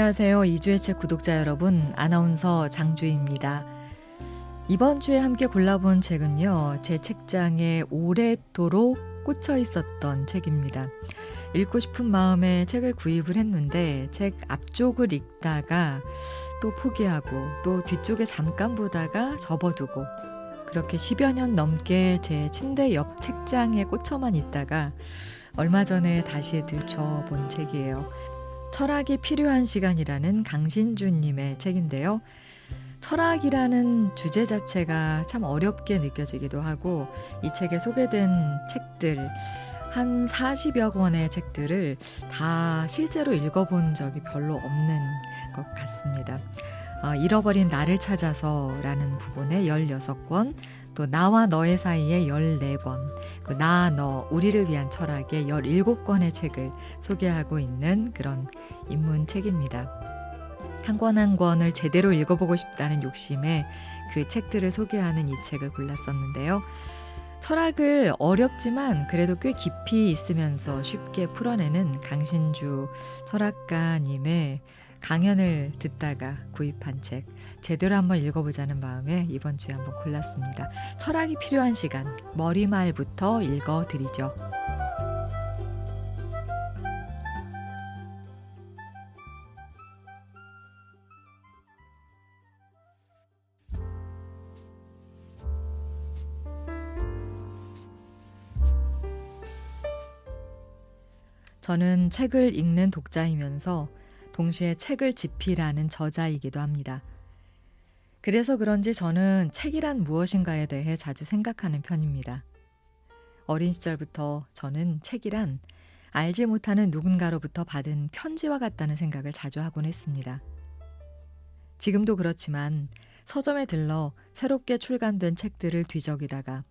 안녕하세요. 이주의 책 구독자 여러분, 아나운서 장주희입니다. 이번 주에 함께 골라본 책은요, 제 책장에 오랫도록 꽂혀 있었던 책입니다. 읽고 싶은 마음에 책을 구입을 했는데 책 앞쪽을 읽다가 또 포기하고 또 뒤쪽에 잠깐 보다가 접어두고 그렇게 10여 년 넘게 제 침대 옆 책장에 꽂혀만 있다가 얼마 전에 다시 들춰본 책이에요. 철학이 필요한 시간이라는 강신주님의 책인데요. 철학이라는 주제 자체가 참 어렵게 느껴지기도 하고 이 책에 소개된 책들 한 40여 권의 책들을 다 실제로 읽어본 적이 별로 없는 것 같습니다. 잃어버린 나를 찾아서라는 부분에 16권, 또 나와 너의 사이에 14권, 나, 너, 우리를 위한 철학의 17권의 책을 소개하고 있는 그런 입문책입니다. 한 권 한 권을 제대로 읽어보고 싶다는 욕심에 그 책들을 소개하는 이 책을 골랐었는데요. 철학을 어렵지만 그래도 꽤 깊이 있으면서 쉽게 풀어내는 강신주 철학가님의 강연을 듣다가 구입한 책, 제대로 한번 읽어보자는 마음에 이번 주에 한번 골랐습니다. 철학이 필요한 시간, 머리말부터 읽어드리죠. 저는 책을 읽는 독자이면서 동시에 책을 집필하는 저자이기도 합니다. 그래서 그런지 저는 책이란 무엇인가에 대해 자주 생각하는 편입니다. 어린 시절부터 저는 책이란 알지 못하는 누군가로부터 받은 편지와 같다는 생각을 자주 하곤 했습니다. 지금도 그렇지만 서점에 들러 새롭게 출간된 책들을 뒤적이다가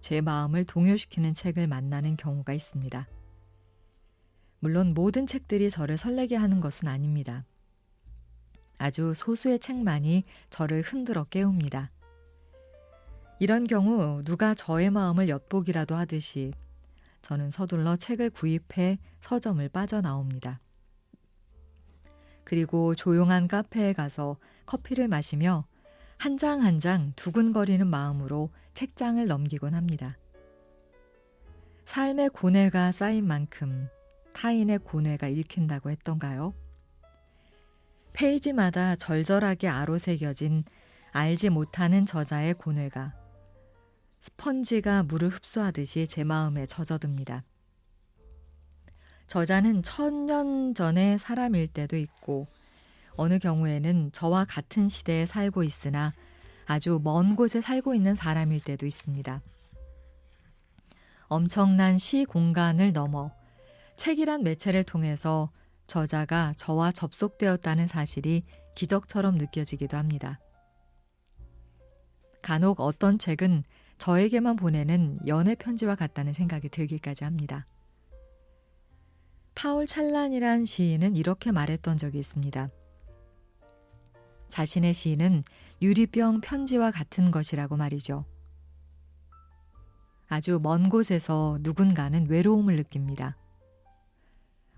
제 마음을 동요시키는 책을 만나는 경우가 있습니다. 물론 모든 책들이 저를 설레게 하는 것은 아닙니다. 아주 소수의 책만이 저를 흔들어 깨웁니다. 이런 경우 누가 저의 마음을 엿보기라도 하듯이 저는 서둘러 책을 구입해 서점을 빠져나옵니다. 그리고 조용한 카페에 가서 커피를 마시며 한 장 한 장 두근거리는 마음으로 책장을 넘기곤 합니다. 삶의 고뇌가 쌓인 만큼 타인의 고뇌가 읽힌다고 했던가요? 페이지마다 절절하게 아로새겨진 알지 못하는 저자의 고뇌가 스펀지가 물을 흡수하듯이 제 마음에 젖어듭니다. 저자는 1000년 전의 사람일 때도 있고 어느 경우에는 저와 같은 시대에 살고 있으나 아주 먼 곳에 살고 있는 사람일 때도 있습니다. 엄청난 시 공간을 넘어 책이란 매체를 통해서 저자가 저와 접속되었다는 사실이 기적처럼 느껴지기도 합니다. 간혹 어떤 책은 저에게만 보내는 연애 편지와 같다는 생각이 들기까지 합니다. 파울 찰란이란 시인은 이렇게 말했던 적이 있습니다. 자신의 시는 유리병 편지와 같은 것이라고 말이죠. 아주 먼 곳에서 누군가는 외로움을 느낍니다.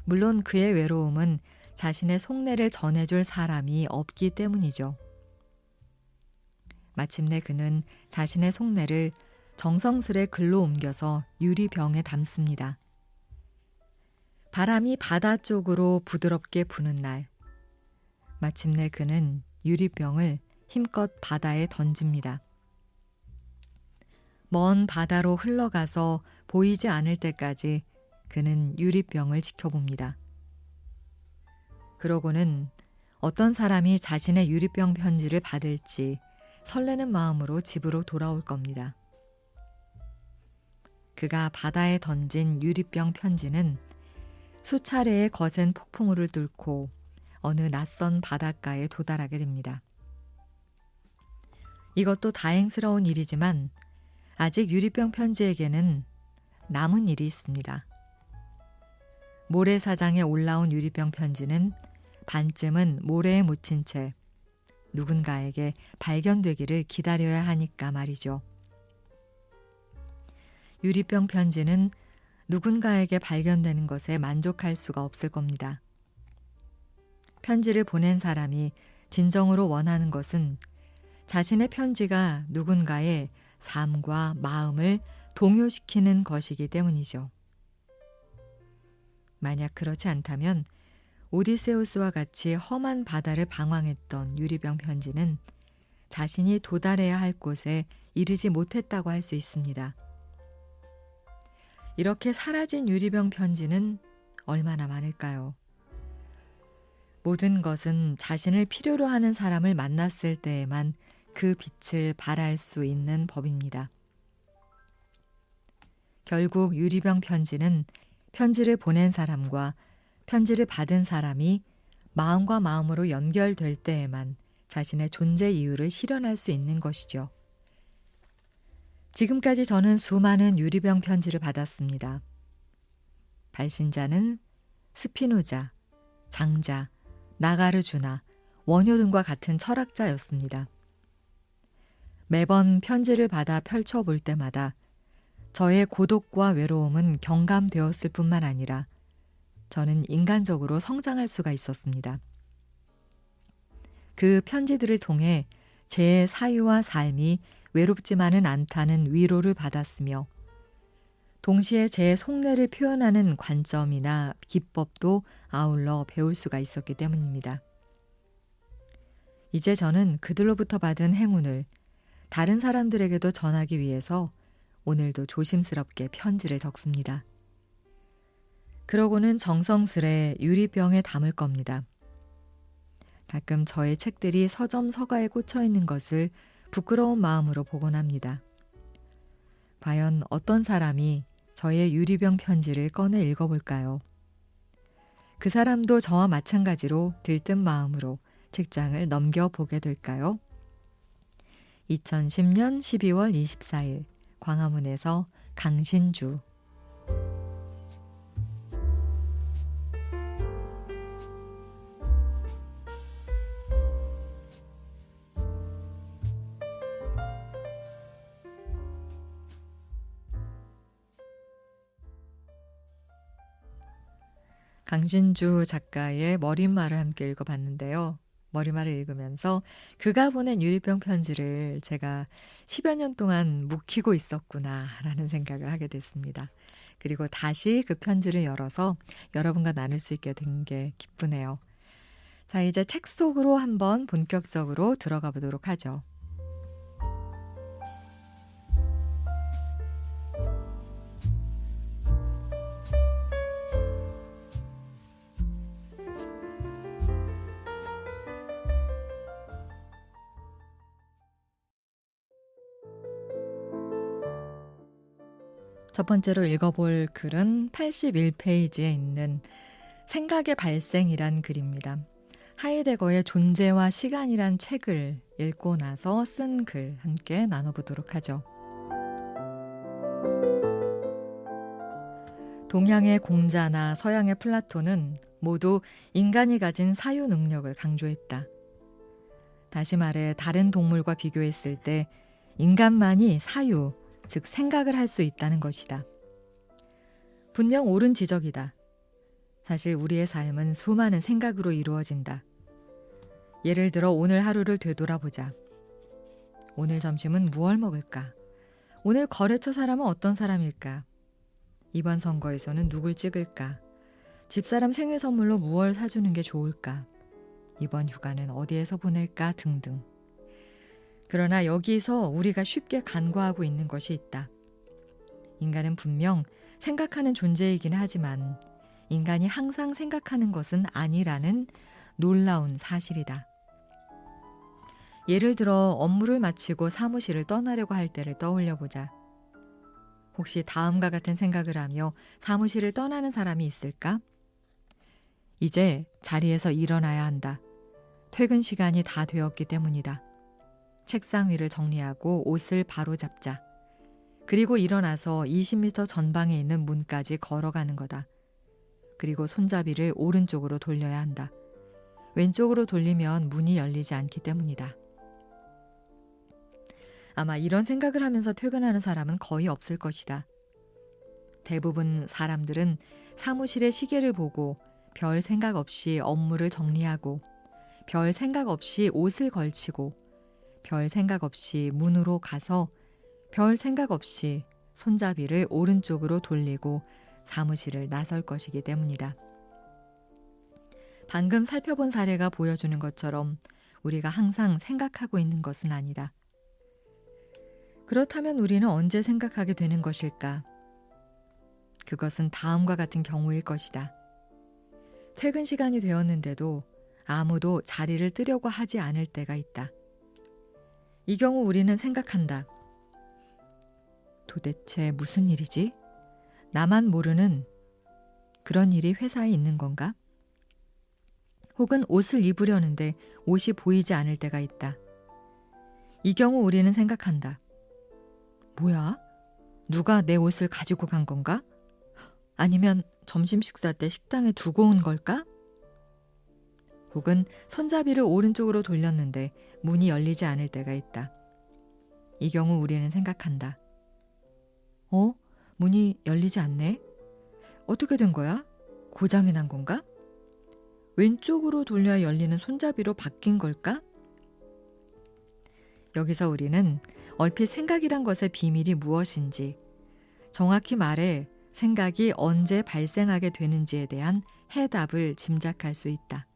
물론 그의 외로움은 자신의 속내를 전해줄 사람이 없기 때문이죠. 마침내 그는 자신의 속내를 정성스레 글로 옮겨서 유리병에 담습니다. 바람이 바다 쪽으로 부드럽게 부는 날, 마침내 그는 유리병을 힘껏 바다에 던집니다. 먼 바다로 흘러가서 보이지 않을 때까지 그는 유리병을 지켜봅니다. 그러고는 어떤 사람이 자신의 유리병 편지를 받을지 설레는 마음으로 집으로 돌아올 겁니다. 그가 바다에 던진 유리병 편지는 수차례의 거센 폭풍우를 뚫고 어느 낯선 바닷가에 도달하게 됩니다. 이것도 다행스러운 일이지만 아직 유리병 편지에게는 남은 일이 있습니다. 모래사장에 올라온 유리병 편지는 반쯤은 모래에 묻힌 채 누군가에게 발견되기를 기다려야 하니까 말이죠. 유리병 편지는 누군가에게 발견되는 것에 만족할 수가 없을 겁니다. 편지를 보낸 사람이 진정으로 원하는 것은 자신의 편지가 누군가의 삶과 마음을 동요시키는 것이기 때문이죠. 만약 그렇지 않다면 오디세우스와 같이 험한 바다를 방황했던 유리병 편지는 자신이 도달해야 할 곳에 이르지 못했다고 할 수 있습니다. 이렇게 사라진 유리병 편지는 얼마나 많을까요? 모든 것은 자신을 필요로 하는 사람을 만났을 때에만 그 빛을 발할 수 있는 법입니다. 결국 유리병 편지는 편지를 보낸 사람과 편지를 받은 사람이 마음과 마음으로 연결될 때에만 자신의 존재 이유를 실현할 수 있는 것이죠. 지금까지 저는 수많은 유리병 편지를 받았습니다. 발신자는 스피노자, 장자, 나가르주나, 원효 등과 같은 철학자였습니다. 매번 편지를 받아 펼쳐볼 때마다 저의 고독과 외로움은 경감되었을 뿐만 아니라 저는 인간적으로 성장할 수가 있었습니다. 그 편지들을 통해 제 사유와 삶이 외롭지만은 않다는 위로를 받았으며 동시에 제 속내를 표현하는 관점이나 기법도 아울러 배울 수가 있었기 때문입니다. 이제 저는 그들로부터 받은 행운을 다른 사람들에게도 전하기 위해서 오늘도 조심스럽게 편지를 적습니다. 그러고는 정성스레 유리병에 담을 겁니다. 가끔 저의 책들이 서점 서가에 꽂혀 있는 것을 부끄러운 마음으로 보곤 합니다. 과연 어떤 사람이 저의 유리병 편지를 꺼내 읽어볼까요? 그 사람도 저와 마찬가지로 들뜬 마음으로 책장을 넘겨보게 될까요? 2010년 12월 24일 광화문에서 강신주. 강신주 작가의 머릿말을 함께 읽어봤는데요. 머릿말을 읽으면서 그가 보낸 유리병 편지를 제가 10여 년 동안 묵히고 있었구나라는 생각을 하게 됐습니다. 그리고 다시 그 편지를 열어서 여러분과 나눌 수 있게 된 게 기쁘네요. 자, 이제 책 속으로 한번 본격적으로 들어가 보도록 하죠. 첫 번째로 읽어볼 글은 81페이지에 있는 생각의 발생이란 글입니다. 하이데거의 존재와 시간이란 책을 읽고 나서 쓴 글 함께 나눠보도록 하죠. 동양의 공자나 서양의 플라톤은 모두 인간이 가진 사유 능력을 강조했다. 다시 말해 다른 동물과 비교했을 때 인간만이 사유, 즉 생각을 할 수 있다는 것이다. 분명 옳은 지적이다. 사실 우리의 삶은 수많은 생각으로 이루어진다. 예를 들어 오늘 하루를 되돌아보자. 오늘 점심은 무얼 먹을까? 오늘 거래처 사람은 어떤 사람일까? 이번 선거에서는 누굴 찍을까? 집사람 생일 선물로 무얼 사주는 게 좋을까? 이번 휴가는 어디에서 보낼까? 등등. 그러나 여기서 우리가 쉽게 간과하고 있는 것이 있다. 인간은 분명 생각하는 존재이긴 하지만 인간이 항상 생각하는 것은 아니라는 놀라운 사실이다. 예를 들어 업무를 마치고 사무실을 떠나려고 할 때를 떠올려 보자. 혹시 다음과 같은 생각을 하며 사무실을 떠나는 사람이 있을까? 이제 자리에서 일어나야 한다. 퇴근 시간이 다 되었기 때문이다. 책상 위를 정리하고 옷을 바로 잡자. 그리고 일어나서 20m 전방에 있는 문까지 걸어가는 거다. 그리고 손잡이를 오른쪽으로 돌려야 한다. 왼쪽으로 돌리면 문이 열리지 않기 때문이다. 아마 이런 생각을 하면서 퇴근하는 사람은 거의 없을 것이다. 대부분 사람들은 사무실의 시계를 보고 별 생각 없이 업무를 정리하고, 별 생각 없이 옷을 걸치고, 별 생각 없이 문으로 가서, 별 생각 없이 손잡이를 오른쪽으로 돌리고 사무실을 나설 것이기 때문이다. 방금 살펴본 사례가 보여주는 것처럼 우리가 항상 생각하고 있는 것은 아니다. 그렇다면 우리는 언제 생각하게 되는 것일까? 그것은 다음과 같은 경우일 것이다. 퇴근 시간이 되었는데도 아무도 자리를 뜨려고 하지 않을 때가 있다. 이 경우 우리는 생각한다. 도대체 무슨 일이지? 나만 모르는 그런 일이 회사에 있는 건가? 혹은 옷을 입으려는데 옷이 보이지 않을 때가 있다. 이 경우 우리는 생각한다. 뭐야? 누가 내 옷을 가지고 간 건가? 아니면 점심 식사 때 식당에 두고 온 걸까? 혹은 손잡이를 오른쪽으로 돌렸는데 문이 열리지 않을 때가 있다. 이 경우 우리는 생각한다. 문이 열리지 않네? 어떻게 된 거야? 고장이 난 건가? 왼쪽으로 돌려야 열리는 손잡이로 바뀐 걸까? 여기서 우리는 얼핏 생각이란 것의 비밀이 무엇인지, 정확히 말해 생각이 언제 발생하게 되는지에 대한 해답을 짐작할 수 있다.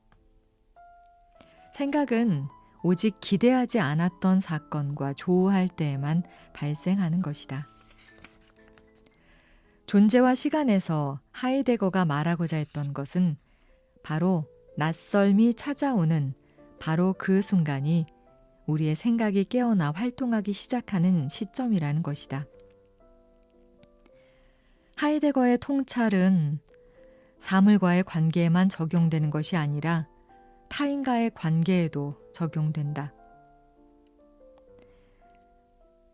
생각은 오직 기대하지 않았던 사건과 조우할 때에만 발생하는 것이다. 존재와 시간에서 하이데거가 말하고자 했던 것은 바로 낯설미 찾아오는 바로 그 순간이 우리의 생각이 깨어나 활동하기 시작하는 시점이라는 것이다. 하이데거의 통찰은 사물과의 관계에만 적용되는 것이 아니라 타인과의 관계에도 적용된다.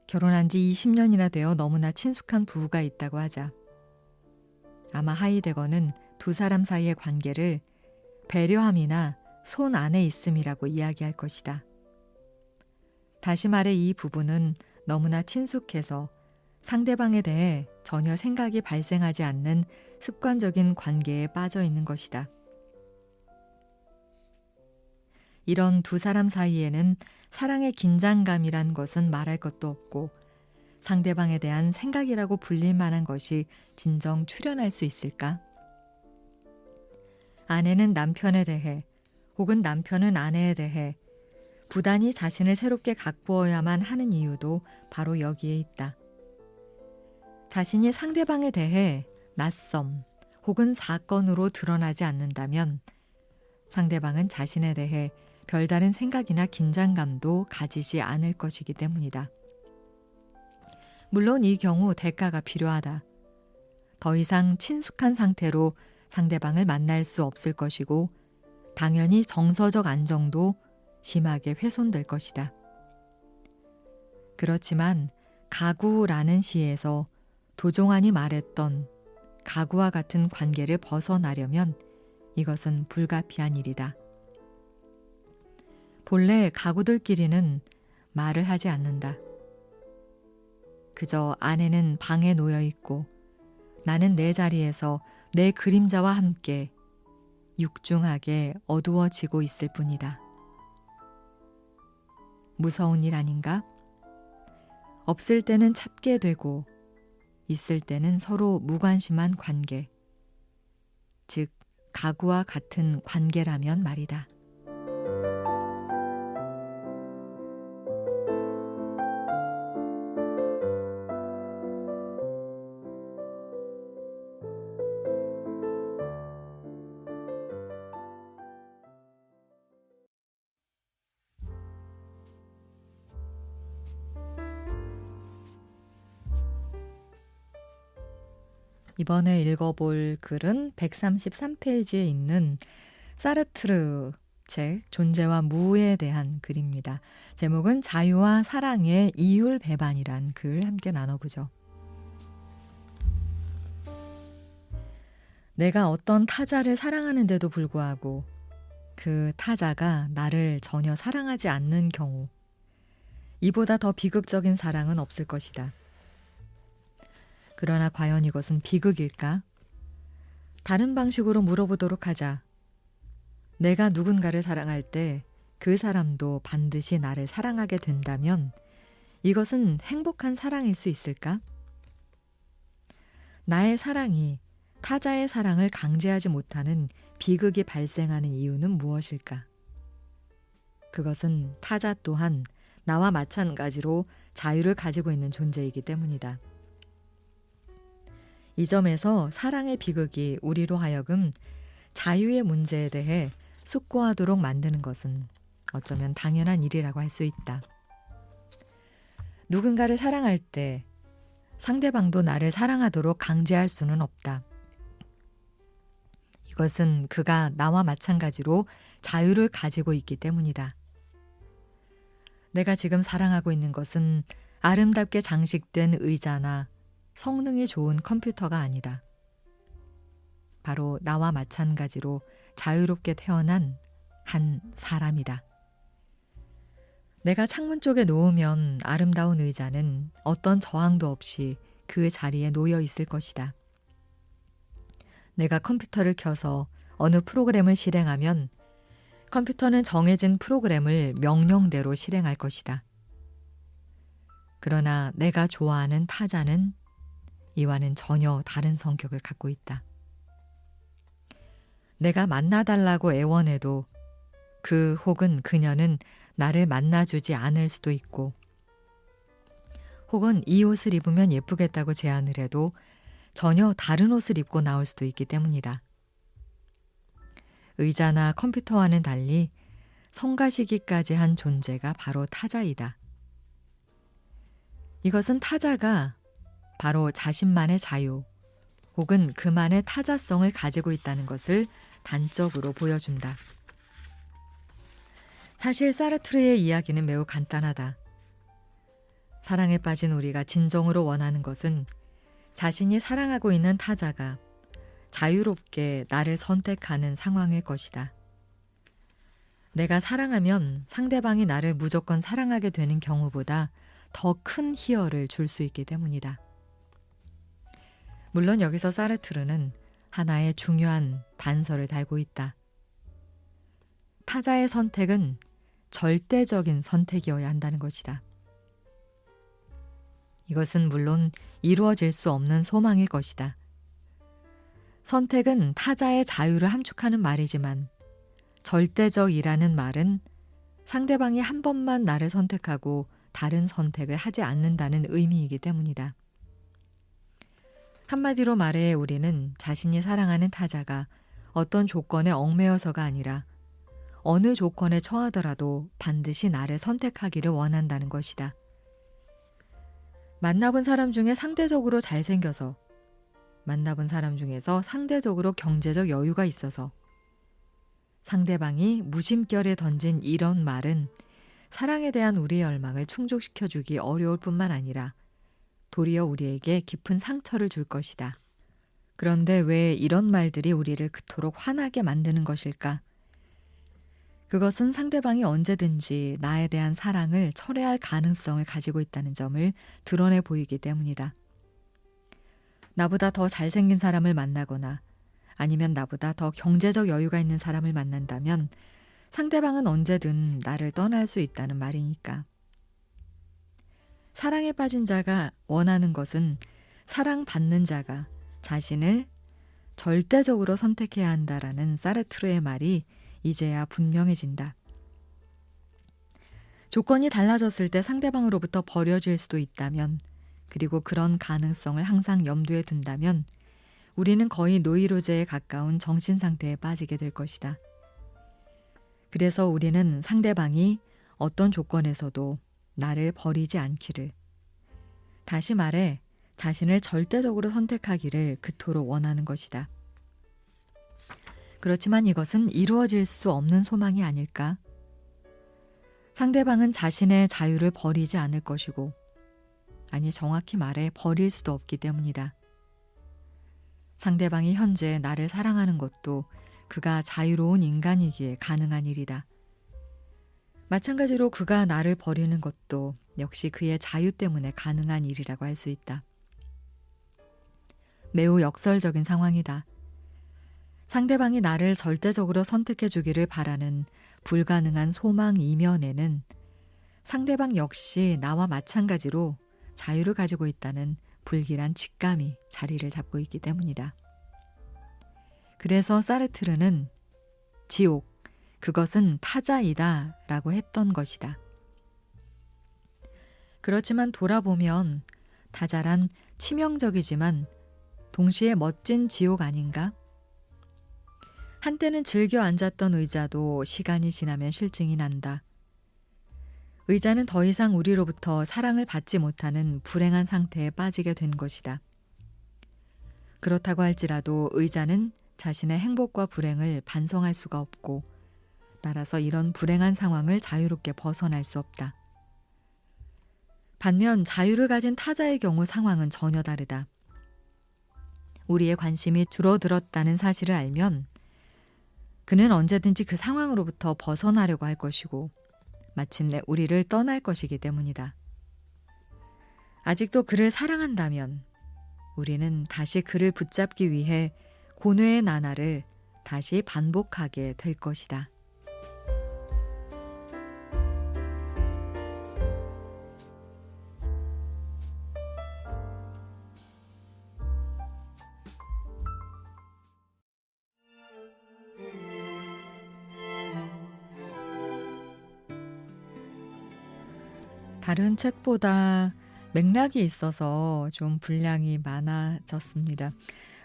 결혼한 지 20년이나 되어 너무나 친숙한 부부가 있다고 하자. 아마 하이데거는 두 사람 사이의 관계를 배려함이나 손 안에 있음이라고 이야기할 것이다. 다시 말해 이 부부는 너무나 친숙해서 상대방에 대해 전혀 생각이 발생하지 않는 습관적인 관계에 빠져 있는 것이다. 이런 두 사람 사이에는 사랑의 긴장감이란 것은 말할 것도 없고 상대방에 대한 생각이라고 불릴 만한 것이 진정 출현할 수 있을까? 아내는 남편에 대해 혹은 남편은 아내에 대해 부단히 자신을 새롭게 가꾸어야만 하는 이유도 바로 여기에 있다. 자신이 상대방에 대해 낯섦 혹은 사건으로 드러나지 않는다면 상대방은 자신에 대해 별다른 생각이나 긴장감도 가지지 않을 것이기 때문이다. 물론 이 경우 대가가 필요하다. 더 이상 친숙한 상태로 상대방을 만날 수 없을 것이고 당연히 정서적 안정도 심하게 훼손될 것이다. 그렇지만 가구라는 시에서 도종환이 말했던 가구와 같은 관계를 벗어나려면 이것은 불가피한 일이다. 본래 가구들끼리는 말을 하지 않는다. 그저 아내는 방에 놓여 있고 나는 내 자리에서 내 그림자와 함께 육중하게 어두워지고 있을 뿐이다. 무서운 일 아닌가? 없을 때는 찾게 되고 있을 때는 서로 무관심한 관계, 즉 가구와 같은 관계라면 말이다. 이번에 읽어볼 글은 133페이지에 있는 사르트르 책 존재와 무에 대한 글입니다. 제목은 자유와 사랑의 이율배반이란 글 함께 나눠보죠. 내가 어떤 타자를 사랑하는데도 불구하고 그 타자가 나를 전혀 사랑하지 않는 경우, 이보다 더 비극적인 사랑은 없을 것이다. 그러나 과연 이것은 비극일까? 다른 방식으로 물어보도록 하자. 내가 누군가를 사랑할 때 그 사람도 반드시 나를 사랑하게 된다면 이것은 행복한 사랑일 수 있을까? 나의 사랑이 타자의 사랑을 강제하지 못하는 비극이 발생하는 이유는 무엇일까? 그것은 타자 또한 나와 마찬가지로 자유를 가지고 있는 존재이기 때문이다. 이 점에서 사랑의 비극이 우리로 하여금 자유의 문제에 대해 숙고하도록 만드는 것은 어쩌면 당연한 일이라고 할 수 있다. 누군가를 사랑할 때 상대방도 나를 사랑하도록 강제할 수는 없다. 이것은 그가 나와 마찬가지로 자유를 가지고 있기 때문이다. 내가 지금 사랑하고 있는 것은 아름답게 장식된 의자나 성능이 좋은 컴퓨터가 아니다. 바로 나와 마찬가지로 자유롭게 태어난 한 사람이다. 내가 창문 쪽에 놓으면 아름다운 의자는 어떤 저항도 없이 그 자리에 놓여 있을 것이다. 내가 컴퓨터를 켜서 어느 프로그램을 실행하면 컴퓨터는 정해진 프로그램을 명령대로 실행할 것이다. 그러나 내가 좋아하는 타자는 이와는 전혀 다른 성격을 갖고 있다. 내가 만나달라고 애원해도 그 혹은 그녀는 나를 만나주지 않을 수도 있고, 혹은 이 옷을 입으면 예쁘겠다고 제안을 해도 전혀 다른 옷을 입고 나올 수도 있기 때문이다. 의자나 컴퓨터와는 달리 성가시기까지 한 존재가 바로 타자이다. 이것은 타자가 바로 자신만의 자유 혹은 그만의 타자성을 가지고 있다는 것을 단적으로 보여준다. 사실 사르트르의 이야기는 매우 간단하다. 사랑에 빠진 우리가 진정으로 원하는 것은 자신이 사랑하고 있는 타자가 자유롭게 나를 선택하는 상황일 것이다. 내가 사랑하면 상대방이 나를 무조건 사랑하게 되는 경우보다 더 큰 희열을 줄 수 있기 때문이다. 물론 여기서 사르트르는 하나의 중요한 단서를 달고 있다. 타자의 선택은 절대적인 선택이어야 한다는 것이다. 이것은 물론 이루어질 수 없는 소망일 것이다. 선택은 타자의 자유를 함축하는 말이지만 절대적이라는 말은 상대방이 한 번만 나를 선택하고 다른 선택을 하지 않는다는 의미이기 때문이다. 한마디로 말해 우리는 자신이 사랑하는 타자가 어떤 조건에 얽매여서가 아니라 어느 조건에 처하더라도 반드시 나를 선택하기를 원한다는 것이다. 만나본 사람 중에 상대적으로 잘생겨서, 만나본 사람 중에서 상대적으로 경제적 여유가 있어서, 상대방이 무심결에 던진 이런 말은 사랑에 대한 우리의 열망을 충족시켜주기 어려울 뿐만 아니라 도리어 우리에게 깊은 상처를 줄 것이다. 그런데 왜 이런 말들이 우리를 그토록 화나게 만드는 것일까? 그것은 상대방이 언제든지 나에 대한 사랑을 철회할 가능성을 가지고 있다는 점을 드러내 보이기 때문이다. 나보다 더 잘생긴 사람을 만나거나 아니면 나보다 더 경제적 여유가 있는 사람을 만난다면 상대방은 언제든 나를 떠날 수 있다는 말이니까. 사랑에 빠진 자가 원하는 것은 사랑받는 자가 자신을 절대적으로 선택해야 한다라는 사르트르의 말이 이제야 분명해진다. 조건이 달라졌을 때 상대방으로부터 버려질 수도 있다면, 그리고 그런 가능성을 항상 염두에 둔다면 우리는 거의 노이로제에 가까운 정신 상태에 빠지게 될 것이다. 그래서 우리는 상대방이 어떤 조건에서도 나를 버리지 않기를, 다시 말해 자신을 절대적으로 선택하기를 그토록 원하는 것이다. 그렇지만 이것은 이루어질 수 없는 소망이 아닐까? 상대방은 자신의 자유를 버리지 않을 것이고, 아니 정확히 말해 버릴 수도 없기 때문이다. 상대방이 현재 나를 사랑하는 것도 그가 자유로운 인간이기에 가능한 일이다. 마찬가지로 그가 나를 버리는 것도 역시 그의 자유 때문에 가능한 일이라고 할 수 있다. 매우 역설적인 상황이다. 상대방이 나를 절대적으로 선택해 주기를 바라는 불가능한 소망 이면에는 상대방 역시 나와 마찬가지로 자유를 가지고 있다는 불길한 직감이 자리를 잡고 있기 때문이다. 그래서 사르트르는 지옥, 그것은 타자이다 라고 했던 것이다. 그렇지만 돌아보면 타자란 치명적이지만 동시에 멋진 지옥 아닌가? 한때는 즐겨 앉았던 의자도 시간이 지나면 실증이 난다. 의자는 더 이상 우리로부터 사랑을 받지 못하는 불행한 상태에 빠지게 된 것이다. 그렇다고 할지라도 의자는 자신의 행복과 불행을 반성할 수가 없고 따라서 이런 불행한 상황을 자유롭게 벗어날 수 없다. 반면 자유를 가진 타자의 경우 상황은 전혀 다르다. 우리의 관심이 줄어들었다는 사실을 알면 그는 언제든지 그 상황으로부터 벗어나려고 할 것이고 마침내 우리를 떠날 것이기 때문이다. 아직도 그를 사랑한다면 우리는 다시 그를 붙잡기 위해 고뇌의 나날을 다시 반복하게 될 것이다. 다른 책보다 맥락이 있어서 좀 분량이 많아졌습니다.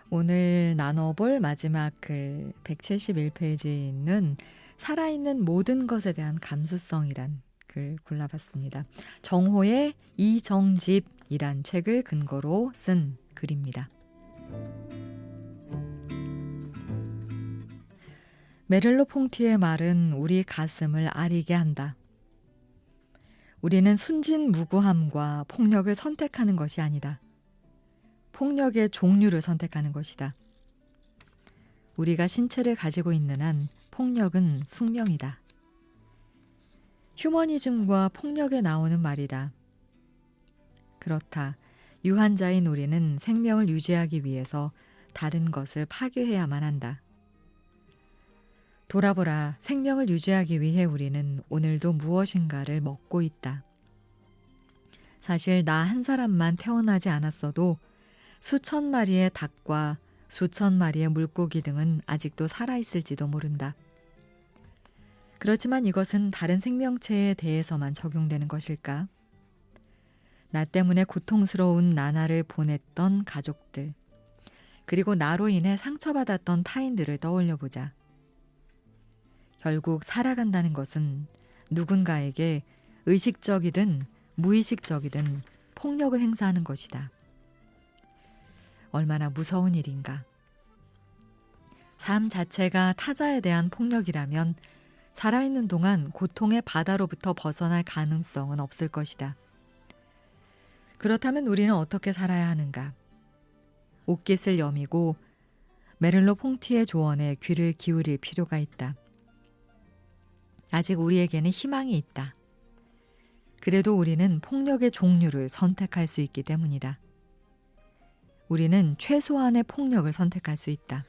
오늘 나눠볼 마지막 글 171페이지에 있는 살아있는 모든 것에 대한 감수성이란 글 골라봤습니다. 정호의 이정집이란 책을 근거로 쓴 글입니다. 메를로 퐁티의 말은 우리 가슴을 아리게 한다. 우리는 순진무구함과 폭력을 선택하는 것이 아니다. 폭력의 종류를 선택하는 것이다. 우리가 신체를 가지고 있는 한 폭력은 숙명이다. 휴머니즘과 폭력에 나오는 말이다. 그렇다. 유한자인 우리는 생명을 유지하기 위해서 다른 것을 파괴해야만 한다. 돌아보라. 생명을 유지하기 위해 우리는 오늘도 무엇인가를 먹고 있다. 사실 나 한 사람만 태어나지 않았어도 수천 마리의 닭과 수천 마리의 물고기 등은 아직도 살아있을지도 모른다. 그렇지만 이것은 다른 생명체에 대해서만 적용되는 것일까? 나 때문에 고통스러운 나날을 보냈던 가족들, 그리고 나로 인해 상처받았던 타인들을 떠올려보자. 결국 살아간다는 것은 누군가에게 의식적이든 무의식적이든 폭력을 행사하는 것이다. 얼마나 무서운 일인가. 삶 자체가 타자에 대한 폭력이라면 살아있는 동안 고통의 바다로부터 벗어날 가능성은 없을 것이다. 그렇다면 우리는 어떻게 살아야 하는가? 옷깃을 여미고 메를로 퐁티의 조언에 귀를 기울일 필요가 있다. 아직 우리에게는 희망이 있다. 그래도 우리는 폭력의 종류를 선택할 수 있기 때문이다. 우리는 최소한의 폭력을 선택할 수 있다.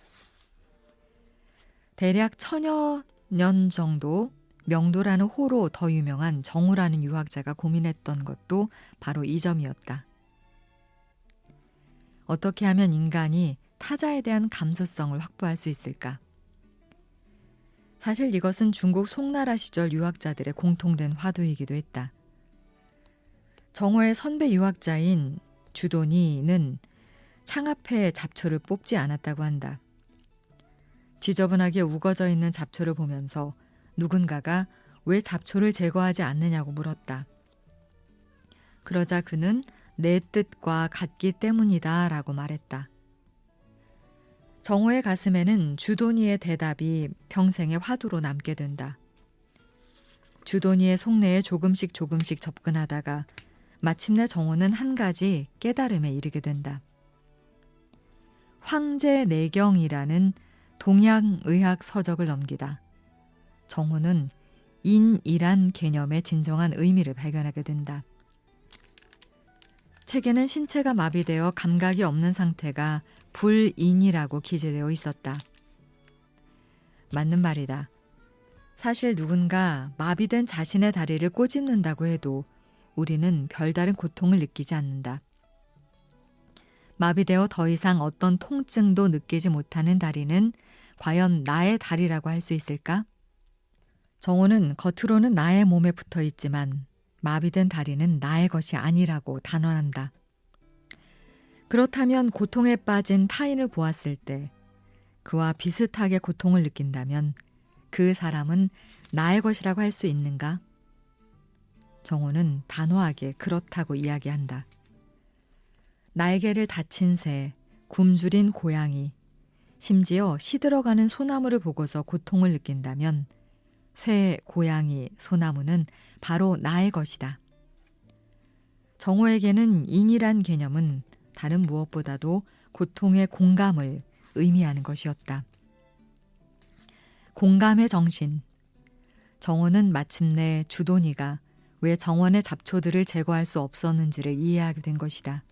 대략 1000여 년 정도 명도라는 호로 더 유명한 정우라는 유학자가 고민했던 것도 바로 이 점이었다. 어떻게 하면 인간이 타자에 대한 감수성을 확보할 수 있을까? 사실 이것은 중국 송나라 시절 유학자들의 공통된 화두이기도 했다. 정호의 선배 유학자인 주도니는 창 앞에 잡초를 뽑지 않았다고 한다. 지저분하게 우거져 있는 잡초를 보면서 누군가가 왜 잡초를 제거하지 않느냐고 물었다. 그러자 그는 내 뜻과 같기 때문이다 라고 말했다. 정호의 가슴에는 주도니의 대답이 평생의 화두로 남게 된다. 주도니의 속내에 조금씩 접근하다가 마침내 정호는 한 가지 깨달음에 이르게 된다. 황제내경이라는 동양의학 서적을 넘기다 정호는 인이란 개념의 진정한 의미를 발견하게 된다. 책에는 신체가 마비되어 감각이 없는 상태가 불인이라고 기재되어 있었다. 맞는 말이다. 사실 누군가 마비된 자신의 다리를 꼬집는다고 해도 우리는 별다른 고통을 느끼지 않는다. 마비되어 더 이상 어떤 통증도 느끼지 못하는 다리는 과연 나의 다리라고 할 수 있을까? 정호는 겉으로는 나의 몸에 붙어 있지만 마비된 다리는 나의 것이 아니라고 단언한다. 그렇다면 고통에 빠진 타인을 보았을 때 그와 비슷하게 고통을 느낀다면 그 사람은 나의 것이라고 할 수 있는가? 정호는 단호하게 그렇다고 이야기한다. 날개를 다친 새, 굶주린 고양이, 심지어 시들어가는 소나무를 보고서 고통을 느낀다면 새, 고양이, 소나무는 바로 나의 것이다. 정호에게는 인이란 개념은 다른 무엇보다도 고통의 공감을 의미하는 것이었다. 공감의 정신. 정호는 마침내 주돈이가 왜 정원의 잡초들을 제거할 수 없었는지를 이해하게 된 것이다.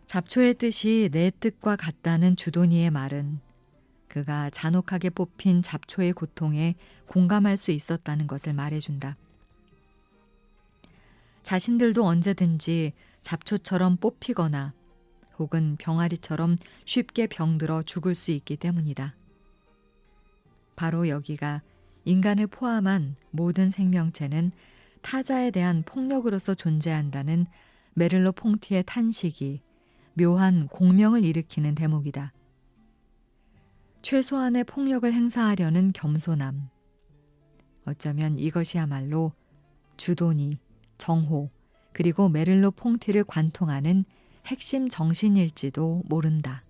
잡초의 뜻이 내 뜻과 같다는 주돈이의 말은 그가 잔혹하게 뽑힌 잡초의 고통에 공감할 수 있었다는 것을 말해준다. 자신들도 언제든지 잡초처럼 뽑히거나 혹은 병아리처럼 쉽게 병들어 죽을 수 있기 때문이다. 바로 여기가 인간을 포함한 모든 생명체는 타자에 대한 폭력으로서 존재한다는 메를로 퐁티의 탄식이 묘한 공명을 일으키는 대목이다. 최소한의 폭력을 행사하려는 겸손함. 어쩌면 이것이야말로 주돈이, 정호, 그리고 메를로 퐁티를 관통하는 핵심 정신일지도 모른다.